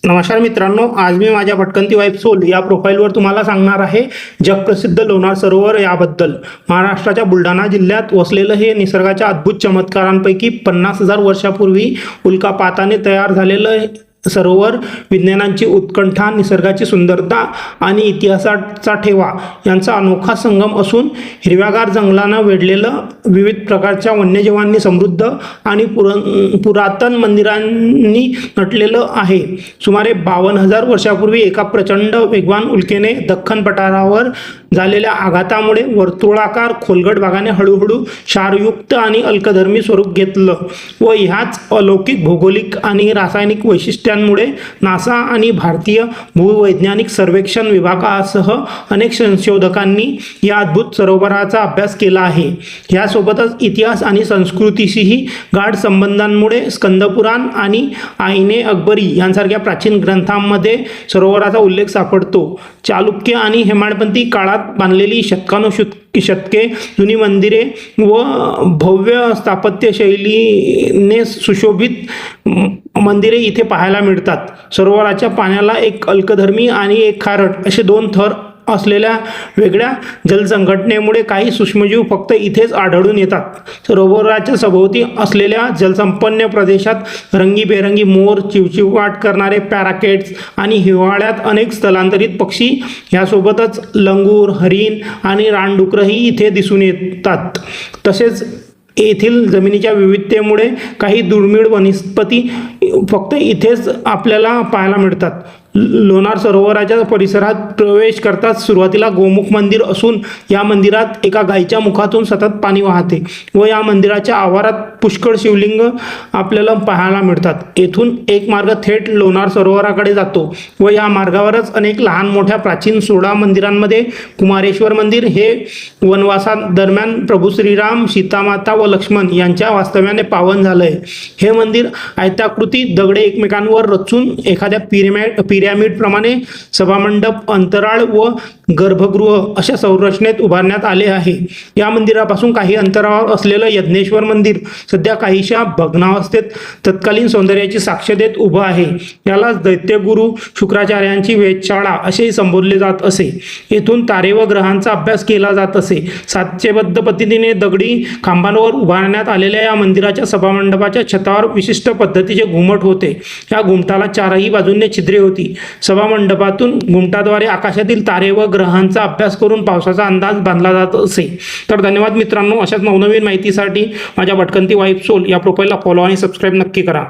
नमस्कार मित्रांनो, आज मी माझ्या भटकंती वाईफ सोल या प्रोफाईलवर तुम्हाला सांगणार आहे जगप्रसिद्ध लोणार सरोवर याबद्दल। महाराष्ट्राच्या बुलढाणा जिल्ह्यात वसलेलं हे निसर्गाच्या अद्भुत चमत्कारांपैकी 50,000 वर्षापूर्वी उल्कापाताने तयार झालेलं सरोवर विज्ञानाची उत्कंठा, निसर्गाची सुंदरता आणि इतिहासाचा ठेवा यांचा अनोखा संगम असून हिरव्यागार जंगलानं वेढलेलं, विविध प्रकारच्या वन्यजीवांनी समृद्ध आणि पुरातन मंदिरांनी नटलेलं आहे। सुमारे 52,000 वर्षापूर्वी एका प्रचंड वेगवान उल्केने दख्खन पठारावर झालेल्या आघातामुळे वर्तुळाकार खोलगट भागाने हळूहळू क्षारयुक्त आणि अल्कधर्मी स्वरूप घेतलं व ह्याच अलौकिक भौगोलिक आणि रासायनिक वैशिष्ट्यांमुळे नासा आणि भारतीय भूवैज्ञानिक सर्वेक्षण विभागासह अनेक संशोधकांनी या अद्भुत सरोवराचा अभ्यास केला आहे। यासोबतच इतिहास आणि संस्कृतीशीही गाढ संबंधांमुळे स्कंदपुराण आणि आईने अकबरी यांसारख्या प्राचीन ग्रंथांमध्ये सरोवराचा उल्लेख सापडतो। चालुक्य आणि हेमाडपंथी काळात बांधलेली शतके जुनी मंदिरे व भव्य स्थापत्यशैलीने सुशोभित मंदिरे इथे पाहायला मिळतात। सरोवराच्या पाण्याला एक अल्कधर्मी आणि एक खारट असे दोन थर असलेल्या वेगळ्या जलसंघटनेमुळे काही सूक्ष्मजीव फक्त इथेच आढळून येतात। सरोवराच्या सभोवती असलेल्या जलसंपन्न प्रदेशात रंगीबेरंगी मोर, चिवचिवाट करणारे पॅराकेट्स आणि हिवाळ्यात अनेक स्थलांतरित पक्षी, यासोबतच लंगूर, हरिण आणि रानडुकरही इथे दिसून येतात। तसेच येथील जमिनीच्या विविधतेमुळे काही दुर्मिळ वनस्पती फक्त इथेच आपल्याला पाहायला मिळतात। लोणार सरोवराच्या परिसरात प्रवेश करताच सुरुवातीला गोमुख मंदिर असून या मंदिरात एका गायीच्या मुखातून सतत पाणी वाहते व या मंदिराच्या आवारात पुष्कळ शिवलिंग आपल्याला पाहायला मिळतात। येथून एक मार्ग थेट लोणार सरोवराकडे जातो व या मार्गावरच अनेक लहान मोठ्या प्राचीन 16 मंदिरांमध्ये कुमारेश्वर मंदिर हे वनवासादरम्यान प्रभू श्रीराम, सीतामाता व लक्ष्मण यांच्या वास्तव्याने पावन झालंय। हे मंदिर आयताकृती दगडे एकमेकांवर रचून एखाद्या पिरॅमिड प्रमाणे सभामंडप, अंतराळ व गर्भगृह अशा संरचनेत उभारण्यात आले आहे। या मंदिरापासून काही अंतरावर असलेलं यज्ञेश्वर मंदिर सध्या काहीशा भग्नावस्थेत तत्कालीन सौंदर्याची साक्ष देत उभं आहे। याला दैत्यगुरु शुक्राचार्यांची वेधशाळा असेही संबोधले जात असे। येथून तारे व ग्रहांचा अभ्यास केला जात असे। साचेबद्ध पद्धतीने दगडी खांबांवर उभारण्यात आलेल्या या मंदिराच्या सभामंडपाच्या छतावर विशिष्ट पद्धतीचे घुमट होते। या घुमटाला चारही बाजूंनी छिद्रे होती। सभामंडपातून घुमटाद्वारे आकाशातील तारे व ग्रहांचा अभ्यास करून पावसाचा अंदाज बांधला जात असे। तर धन्यवाद मित्रांनो, अशाच नवनवीन माहितीसाठी माझ्या भटकंती वाईफ सोल या प्रोफाईलला फॉलो आणि सबस्क्राईब नक्की करा।